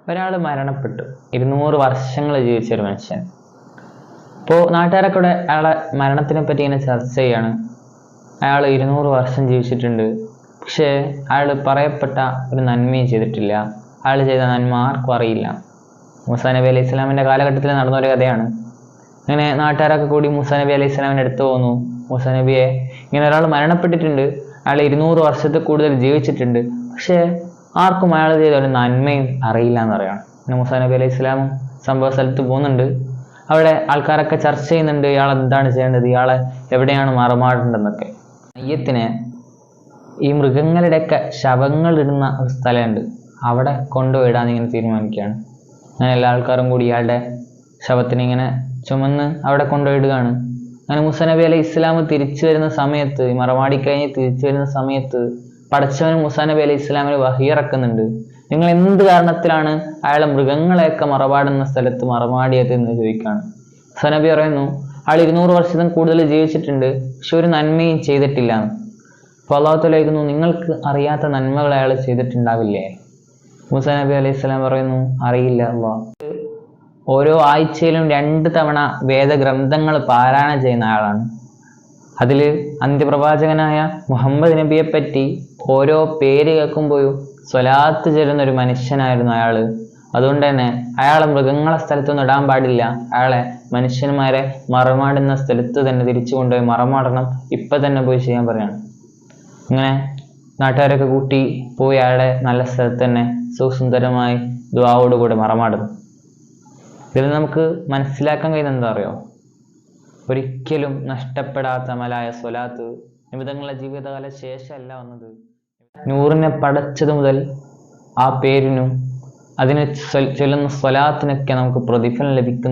ഒരാൾ മരണപ്പെട്ടു. 200 വർഷങ്ങൾ ജീവിച്ച ഒരു മനുഷ്യൻ. ഇപ്പോൾ നാട്ടുകാരൊക്കെ കൂടെ അയാളെ മരണത്തിനെ പറ്റി ഇങ്ങനെ ചർച്ച ചെയ്യാണ്. അയാൾ 200 വർഷം ജീവിച്ചിട്ടുണ്ട്, പക്ഷേ അയാൾ പറയപ്പെട്ട ഒരു നന്മയും ചെയ്തിട്ടില്ല. അയാൾ ചെയ്ത നന്മ ആർക്കും അറിയില്ല. മൂസാ നബി അലൈഹി ഇസ്ലാമിൻ്റെ കാലഘട്ടത്തിൽ നടന്നൊരു കഥയാണ്. അങ്ങനെ നാട്ടുകാരൊക്കെ കൂടി മൂസാ നബി അലൈഹി ഇസ്ലാമിൻ്റെ അടുത്ത് പോന്നു. മൂസാ നബിയെ, ഇങ്ങനെ ഒരാൾ മരണപ്പെട്ടിട്ടുണ്ട്, അയാൾ 200 വർഷത്തിൽ കൂടുതൽ ജീവിച്ചിട്ടുണ്ട്, പക്ഷേ ആർക്കും അയാൾ ചെയ്ത ഒരു നന്മയും അറിയില്ല എന്ന് പറയാണ്. പിന്നെ മൂസാ നബി അലൈഹി ഇസ്ലാമും സംഭവ സ്ഥലത്ത് പോകുന്നുണ്ട്. അവിടെ ആൾക്കാരൊക്കെ ചർച്ച ചെയ്യുന്നുണ്ട്, ഇയാൾ എന്താണ് ചെയ്യേണ്ടത്, ഇയാളെ എവിടെയാണ് മറമാടേണ്ടതെന്നൊക്കെ. മയ്യത്തിനെ ഈ മൃഗങ്ങളുടെയൊക്കെ ശവങ്ങൾ ഇടുന്ന ഒരു സ്ഥലമുണ്ട്, അവിടെ കൊണ്ടുപോയിടാൻ ഇങ്ങനെ തീരുമാനിക്കുകയാണ്. അങ്ങനെ എല്ലാ ആൾക്കാരും കൂടി ഇയാളുടെ ശവത്തിനെ ഇങ്ങനെ ചുമന്ന് അവിടെ കൊണ്ടുപോയിടുകയാണ്. അങ്ങനെ മൂസാ നബി അലൈഹി ഇസ്ലാം തിരിച്ചു വരുന്ന സമയത്ത്, മറമാടി കഴിഞ്ഞ് തിരിച്ചു വരുന്ന സമയത്ത് പടച്ചവൻ മൂസാ നബി അലൈഹി ഇസ്ലാമിന് വഹി ഇറക്കുന്നുണ്ട്. നിങ്ങൾ എന്ത് കാരണത്തിലാണ് അയാളെ മൃഗങ്ങളെയൊക്കെ മറമാടുന്ന സ്ഥലത്ത് മറമാടിയത് എന്ന് ചോദിക്കുകയാണ്. മൂസാ നബി പറയുന്നു, അയാൾ 200 വർഷത്തിൽ കൂടുതൽ ജീവിച്ചിട്ടുണ്ട്, പക്ഷെ ഒരു നന്മയും ചെയ്തിട്ടില്ല എന്ന്. അപ്പോൾ അല്ലാഹു തആല ചോദിക്കുന്നു, നിങ്ങൾക്ക് അറിയാത്ത നന്മകൾ അയാൾ ചെയ്തിട്ടുണ്ടാവില്ലേ? മൂസാ നബി അലൈഹി സ്വലാം പറയുന്നു, അറിയില്ല അല്ലാഹ്. ഓരോ ആഴ്ചയിലും 2 തവണ വേദഗ്രന്ഥങ്ങൾ പാരായണം ചെയ്യുന്ന ആളാണ്. അതിൽ അന്ത്യപ്രവാചകനായ മുഹമ്മദ് നബിയെ പറ്റി ഓരോ പേര് കേൾക്കുമ്പോഴും സ്വലാത്ത് ചൊല്ലുന്ന ഒരു മനുഷ്യനായിരുന്നു അയാൾ. അതുകൊണ്ട് തന്നെ അയാളെ മൃഗങ്ങളെ സ്ഥലത്തൊന്നും ഇടാൻ പാടില്ല, അയാളെ മനുഷ്യന്മാരെ മറമാടുന്ന സ്ഥലത്ത് തന്നെ തിരിച്ചു കൊണ്ടുപോയി മറമാടണം, ഇപ്പം തന്നെ പോയി ചെയ്യാൻ പറയാണ്. ഇങ്ങനെ നാട്ടുകാരൊക്കെ കൂട്ടി പോയി അയാളെ നല്ല സ്ഥലത്ത് തന്നെ സുസുന്ദരമായി ദുആവോടുകൂടെ മറമാടുന്നു. ഇതിൽ നമുക്ക് മനസ്സിലാക്കാൻ കഴിയുന്നത് എന്താ അറിയോ? ഒരിക്കലും നഷ്ടപ്പെടാത്ത അമലായ സ്വലാത്ത് നിമിതങ്ങളുടെ ജീവിതകാല ശേഷമല്ല വന്നത്. നൂറിനെ പടച്ചത് മുതൽ ആ പേരിനും അതിന് ചൊല്ലുന്ന സ്വലാത്തിനൊക്കെ നമുക്ക് പ്രതിഫലം ലഭിക്കുന്നു.